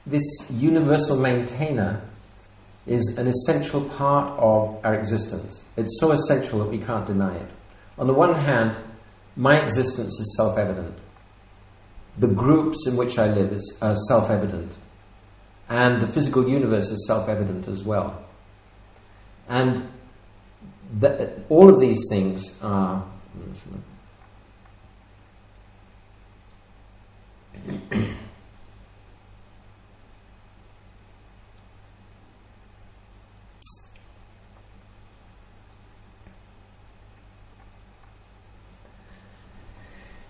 this universal maintainer is an essential part of our existence. It's so essential that we can't deny it. On the one hand, my existence is self-evident. The groups in which I live are self-evident. And the physical universe is self-evident as well. And all of these things are...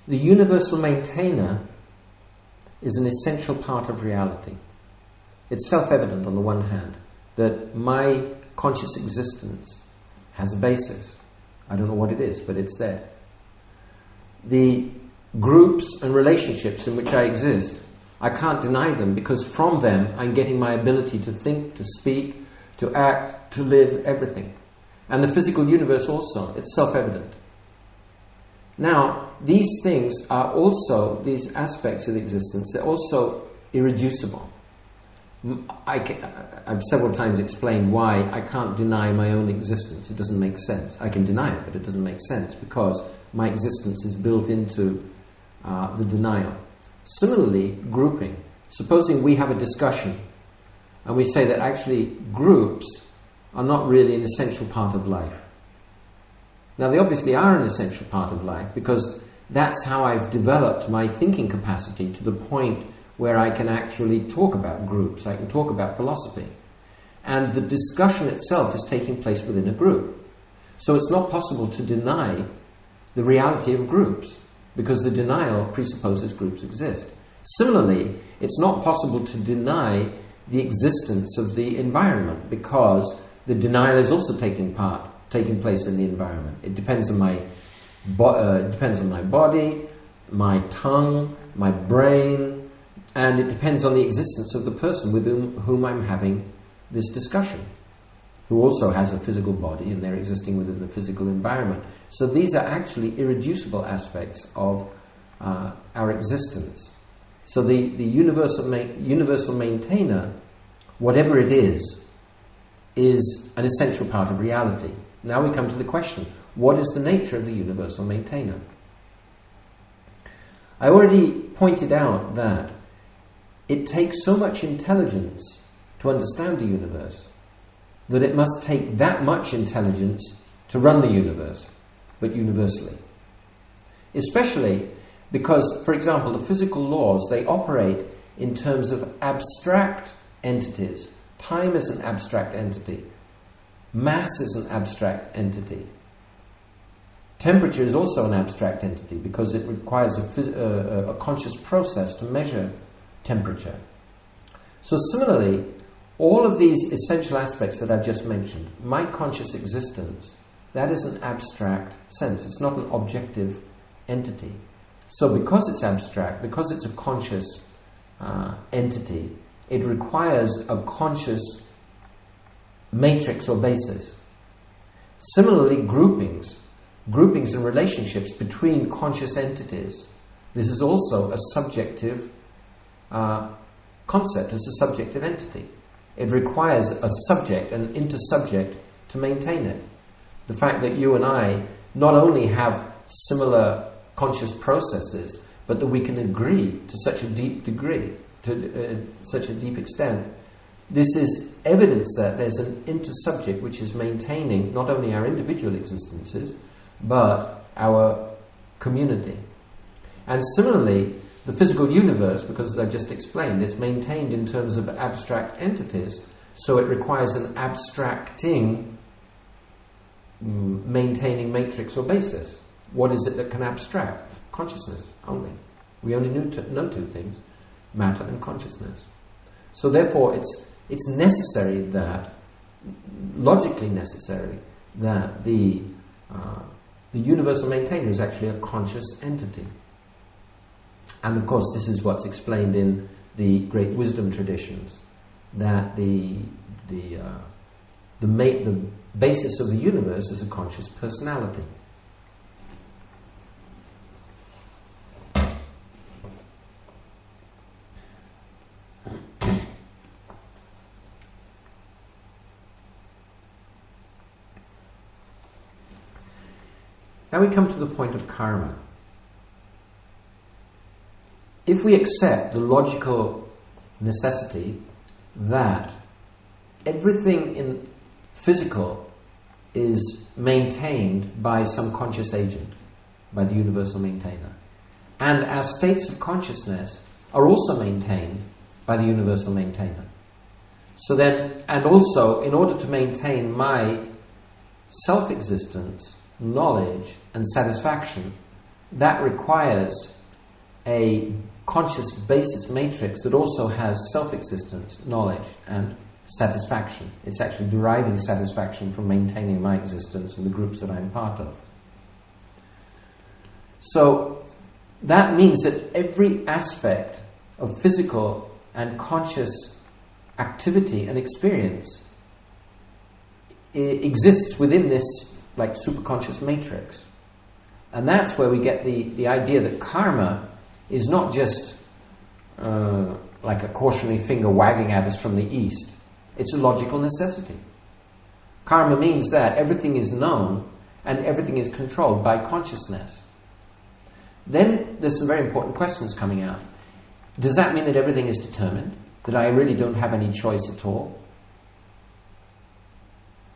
The universal maintainer is an essential part of reality. It's self-evident on the one hand that my conscious existence has a basis. I don't know what it is, but it's there. The groups and relationships in which I exist, I can't deny them, because from them I'm getting my ability to think, to speak, to act, to live, everything. And the physical universe also, it's self-evident. Now, these things are also, these aspects of existence, they're also irreducible. I've several times explained why I can't deny my own existence. It doesn't make sense. I can deny it, but it doesn't make sense because my existence is built into the denial. Similarly, grouping. Supposing we have a discussion and we say that actually groups are not really an essential part of life. Now, they obviously are an essential part of life because that's how I've developed my thinking capacity to the point where I can actually talk about groups, I can talk about philosophy. And the discussion itself is taking place within a group. So it's not possible to deny the reality of groups because the denial presupposes groups exist. Similarly, it's not possible to deny the existence of the environment because the denial is also taking place in the environment. It depends on my body, my tongue, my brain, and it depends on the existence of the person with whom I'm having this discussion, who also has a physical body and they're existing within the physical environment. So these are actually irreducible aspects of our existence. So the universal maintainer, whatever it is an essential part of reality. Now we come to the question, what is the nature of the universal maintainer? I already pointed out that it takes so much intelligence to understand the universe that it must take that much intelligence to run the universe, but universally. Especially because, for example, the physical laws, they operate in terms of abstract entities. Time is an abstract entity. Mass is an abstract entity. Temperature is also an abstract entity because it requires a conscious process to measure temperature. So similarly, all of these essential aspects that I've just mentioned, my conscious existence, that is an abstract sense. It's not an objective entity. So because it's abstract, because it's a conscious entity, it requires a conscious matrix or basis. Similarly, groupings and relationships between conscious entities, this is also a subjective concept, it's a subjective entity. It requires a subject, an intersubject, to maintain it. The fact that you and I not only have similar conscious processes, but that we can agree to such a deep degree, to such a deep extent, this is evidence that there's an intersubject which is maintaining not only our individual existences, but our community. And similarly, the physical universe, because as I just explained, it's maintained in terms of abstract entities, so it requires an abstracting, maintaining matrix or basis. What is it that can abstract? Consciousness only. We only know two things, matter and consciousness. So therefore it's necessary that, logically necessary, that the universal maintainer is actually a conscious entity. And of course this is what's explained in the great wisdom traditions, that the basis of the universe is a conscious personality. Now we come to the point of karma. If we accept the logical necessity that everything in physical is maintained by some conscious agent, by the universal maintainer, and our states of consciousness are also maintained by the universal maintainer. So then, and also, in order to maintain my self-existence, knowledge, and satisfaction, that requires a conscious basis matrix that also has self-existence, knowledge, and satisfaction. It's actually deriving satisfaction from maintaining my existence and the groups that I'm part of. So that means that every aspect of physical and conscious activity and experience exists within this like superconscious matrix. And that's where we get the idea that karma is not just like a cautionary finger wagging at us from the east. It's a logical necessity. Karma means that everything is known and everything is controlled by consciousness. Then there's some very important questions coming out. Does that mean that everything is determined? That I really don't have any choice at all?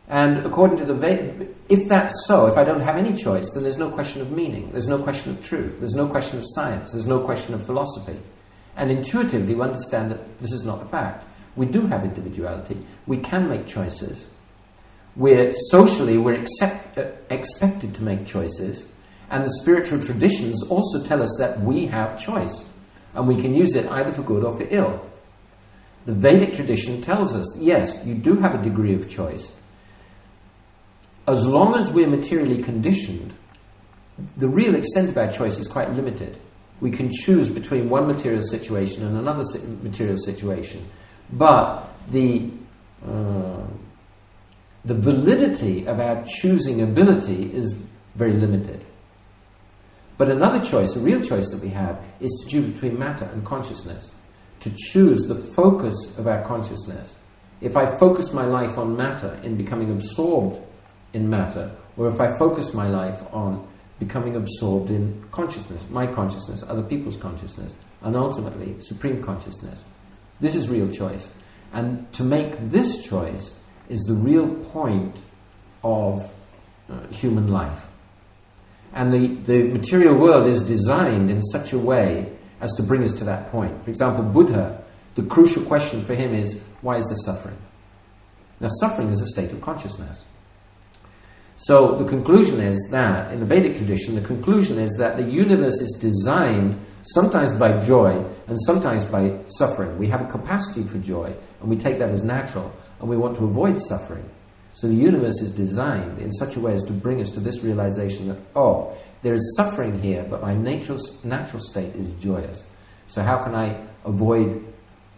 And according to the Veda, if that's so, if I don't have any choice, then there's no question of meaning, there's no question of truth, there's no question of science, there's no question of philosophy. And intuitively we understand that this is not a fact. We do have individuality, we can make choices. We're expected to make choices, and the spiritual traditions also tell us that we have choice, and we can use it either for good or for ill. The Vedic tradition tells us, yes, you do have a degree of choice. As long as we're materially conditioned, the real extent of our choice is quite limited. We can choose between one material situation and another material situation. But the validity of our choosing ability is very limited. But another choice, a real choice that we have, is to choose between matter and consciousness. To choose the focus of our consciousness. If I focus my life on matter, in becoming absorbed in matter, or if I focus my life on becoming absorbed in consciousness, my consciousness, other people's consciousness, and ultimately supreme consciousness. This is real choice. And to make this choice is the real point of human life. And the material world is designed in such a way as to bring us to that point. For example, Buddha, the crucial question for him is, why is there suffering? Now, suffering is a state of consciousness. So the conclusion is that, in the Vedic tradition, the conclusion is that the universe is designed sometimes by joy and sometimes by suffering. We have a capacity for joy, and we take that as natural, and we want to avoid suffering. So the universe is designed in such a way as to bring us to this realization that, oh, there is suffering here, but my natural state is joyous. So how can I avoid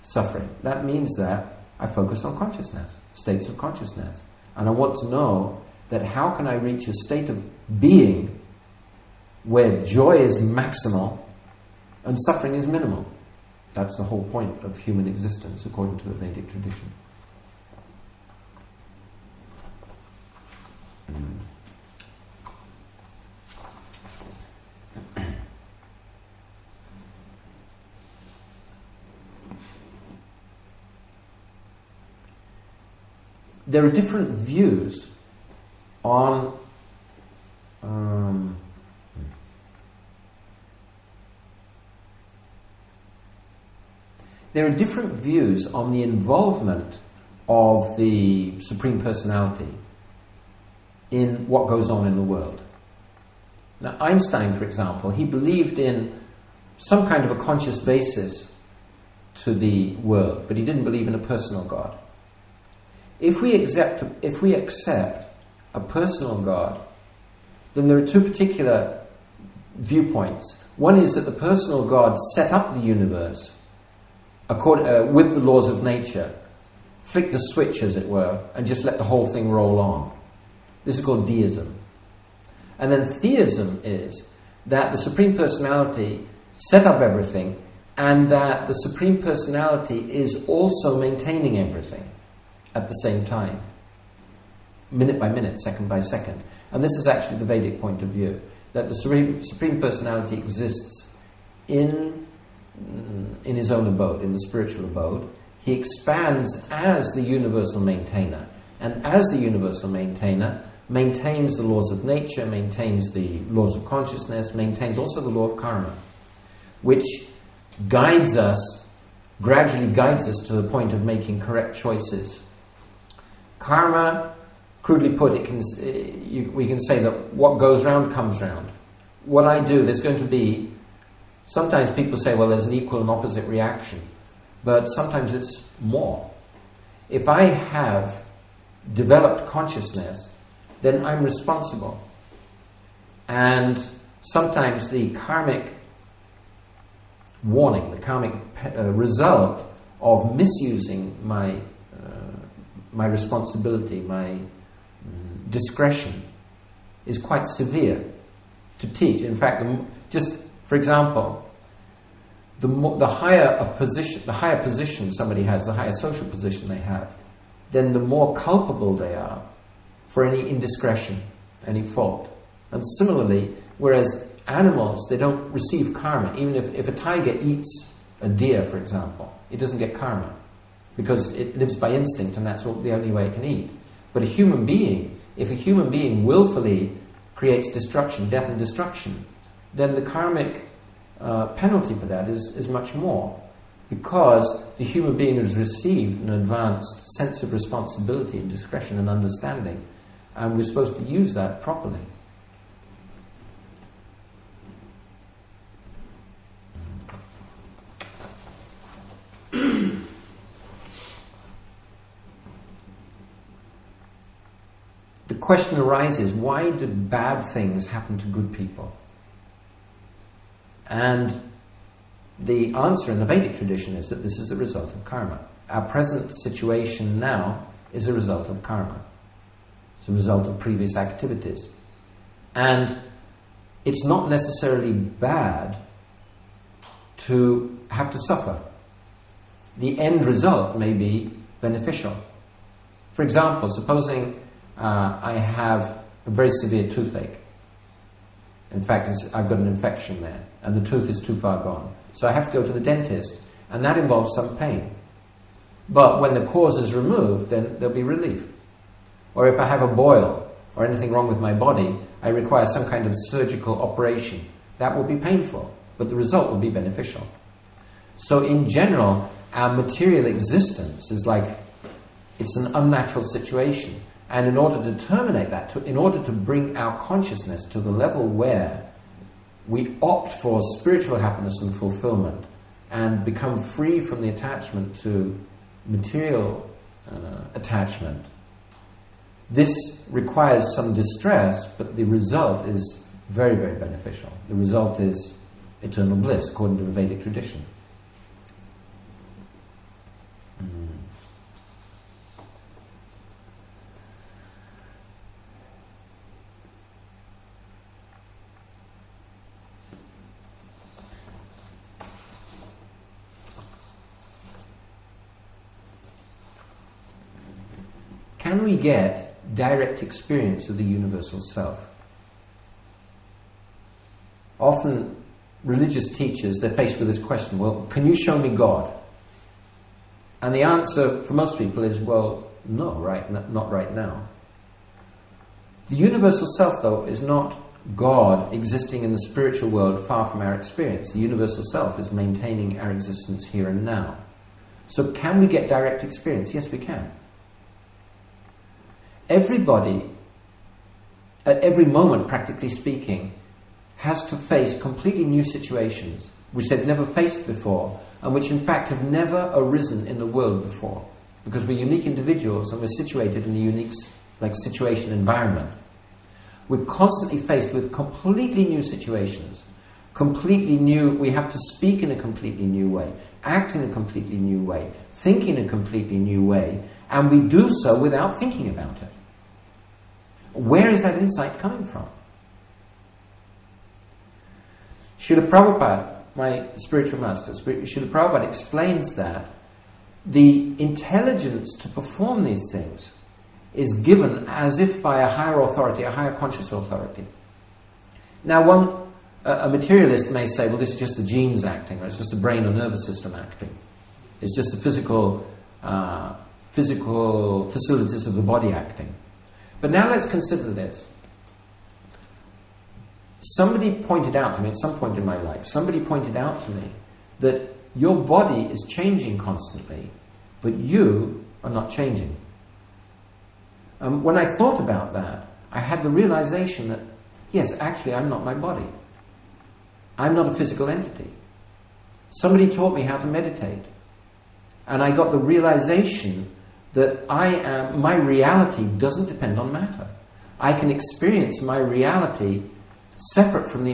suffering? That means that I focus on consciousness, states of consciousness. And I want to know that how can I reach a state of being where joy is maximal and suffering is minimal. That's the whole point of human existence according to the Vedic tradition. There are different views on the involvement of the Supreme Personality in what goes on in the world. Now, Einstein, for example, he believed in some kind of a conscious basis to the world, but he didn't believe in a personal God. If we accept a personal God, then there are two particular viewpoints. One is that the personal God set up the universe with the laws of nature, flick the switch, as it were, and just let the whole thing roll on. This is called deism. And then theism is that the Supreme Personality set up everything, and that the Supreme Personality is also maintaining everything at the same time, minute by minute, second by second. And this is actually the Vedic point of view. that the Supreme Personality exists in his own abode, in the spiritual abode. He expands as the universal maintainer, and as the universal maintainer, maintains the laws of nature, maintains the laws of consciousness, maintains also the law of karma, which guides us, gradually guides us to the point of making correct choices. Karma, crudely put, we can say that what goes round comes round. What I do, there's going to be, sometimes people say, well, there's an equal and opposite reaction, but sometimes it's more. If I have developed consciousness, then I'm responsible. And sometimes the karmic warning, the karmic result of misusing my responsibility, my discretion, is quite severe to teach. In fact, just for example, the higher position somebody has, the higher social position they have, then the more culpable they are for any indiscretion, any fault. And similarly, whereas animals, they don't receive karma. Even if a tiger eats a deer, for example, it doesn't get karma, because it lives by instinct and that's the only way it can eat. But a human being, if a human being willfully creates destruction, death and destruction, then the karmic penalty for that is much more, because the human being has received an advanced sense of responsibility and discretion and understanding, and we're supposed to use that properly. The question arises, why do bad things happen to good people? And the answer in the Vedic tradition is that this is the result of karma. Our present situation now is a result of karma. It's a result of previous activities. And it's not necessarily bad to have to suffer. The end result may be beneficial. For example, supposing I have a very severe toothache. In fact, I've got an infection there, and the tooth is too far gone. So I have to go to the dentist, and that involves some pain. But when the cause is removed, then there'll be relief. Or if I have a boil, or anything wrong with my body, I require some kind of surgical operation. That will be painful, but the result will be beneficial. So in general, our material existence is like, it's an unnatural situation. And in order to terminate that, in order to bring our consciousness to the level where we opt for spiritual happiness and fulfillment and become free from the attachment to material attachment, this requires some distress, but the result is very, very beneficial. The result is eternal bliss, according to the Vedic tradition. Can we get direct experience of the universal self? Often religious teachers, they're faced with this question, well, can you show me God? And the answer for most people is, well, no, not right now. The universal self, though, is not God existing in the spiritual world far from our experience. The universal self is maintaining our existence here and now. So can we get direct experience? Yes, we can. Everybody, at every moment, practically speaking, has to face completely new situations which they've never faced before, and which in fact have never arisen in the world before, because we're unique individuals and we're situated in a unique situation environment. We're constantly faced with completely new situations, completely new. We have to speak in a completely new way, act in a completely new way, think in a completely new way, and we do so without thinking about it. Where is that insight coming from? Srila Prabhupada, my spiritual master, Srila Prabhupada explains that the intelligence to perform these things is given as if by a higher authority, a higher conscious authority. Now, a materialist may say, well, this is just the genes acting, or it's just the brain or nervous system acting. It's just the physical facilities of the body acting. But now let's consider this. Somebody pointed out to me at some point in my life, somebody pointed out to me that your body is changing constantly, but you are not changing. When I thought about that, I had the realization that, yes, actually I'm not my body. I'm not a physical entity. Somebody taught me how to meditate. And I got the realization that my reality doesn't depend on matter. I can experience my reality separate from the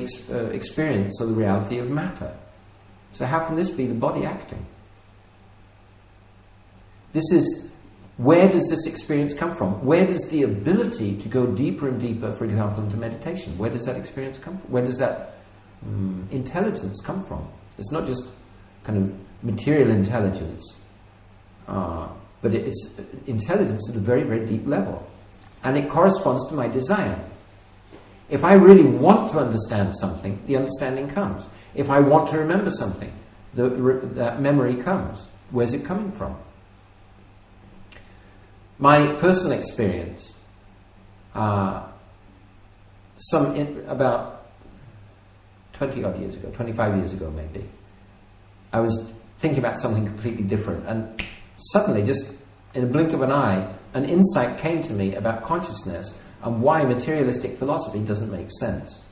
experience of the reality of matter. So how can this be the body acting? Where does this experience come from? Where does the ability to go deeper and deeper, for example, into meditation, where does that experience come from? Where does that intelligence come from? It's not just kind of material intelligence, but it's intelligence at a very, very deep level. And it corresponds to my desire. If I really want to understand something, the understanding comes. If I want to remember something, that memory comes. Where's it coming from? My personal experience, about 20-odd years ago, 25 years ago maybe, I was thinking about something completely different, and suddenly, just in a blink of an eye, an insight came to me about consciousness and why materialistic philosophy doesn't make sense.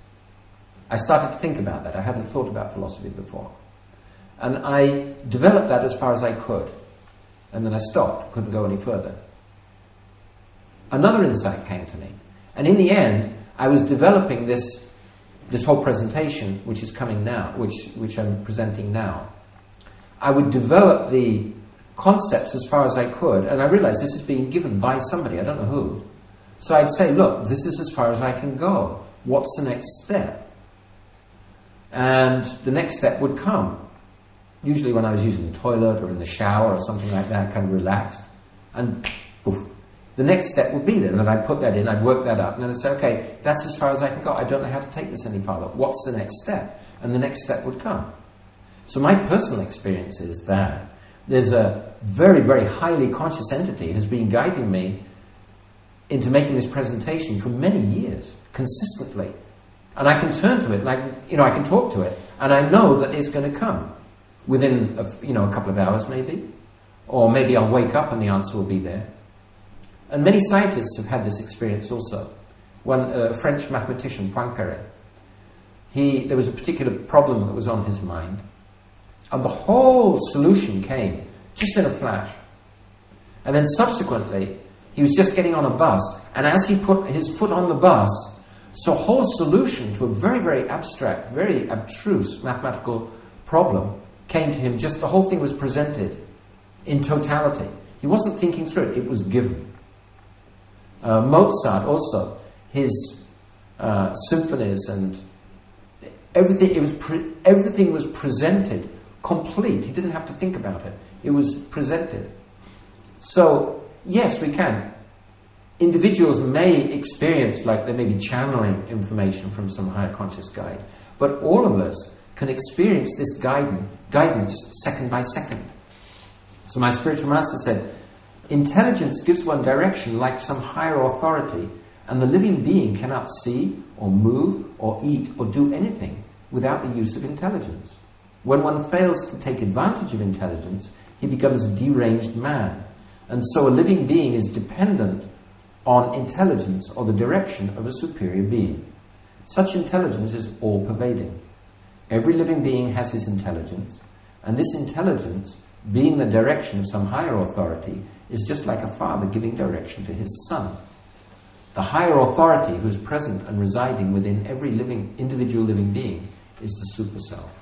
I started to think about that. I hadn't thought about philosophy before. And I developed that as far as I could. And then I stopped, couldn't go any further. Another insight came to me. And in the end, I was developing this whole presentation, which is coming now, which I'm presenting now. I would develop the concepts as far as I could, and I realized this is being given by somebody, I don't know who. So I'd say, look, this is as far as I can go. What's the next step? And the next step would come. Usually when I was using the toilet or in the shower or something like that, kind of relaxed. And poof, the next step would be there. And then I'd put that in, I'd work that up, and then I'd say, okay, that's as far as I can go. I don't know how to take this any farther. What's the next step? And the next step would come. So my personal experience is that there's a very, very highly conscious entity who's been guiding me into making this presentation for many years, consistently. And I can turn to it, and I can talk to it, and I know that it's going to come within a couple of hours maybe, or maybe I'll wake up and the answer will be there. And many scientists have had this experience also. One French mathematician, Poincaré, there was a particular problem that was on his mind, and the whole solution came just in a flash. And then subsequently, he was just getting on a bus, and as he put his foot on the bus, so a whole solution to a very, very abstract, very abstruse mathematical problem came to him. Just the whole thing was presented in totality. He wasn't thinking through it, it was given. Mozart also, his symphonies and everything was presented complete. He didn't have to think about it. It was presented. So, yes, we can. Individuals may experience like they may be channeling information from some higher conscious guide, but all of us can experience this guidance second by second. So my spiritual master said, intelligence gives one direction like some higher authority, and the living being cannot see or move or eat or do anything without the use of intelligence. When one fails to take advantage of intelligence, he becomes a deranged man. And so a living being is dependent on intelligence or the direction of a superior being. Such intelligence is all-pervading. Every living being has his intelligence, and this intelligence, being the direction of some higher authority, is just like a father giving direction to his son. The higher authority who is present and residing within every individual living being is the super self.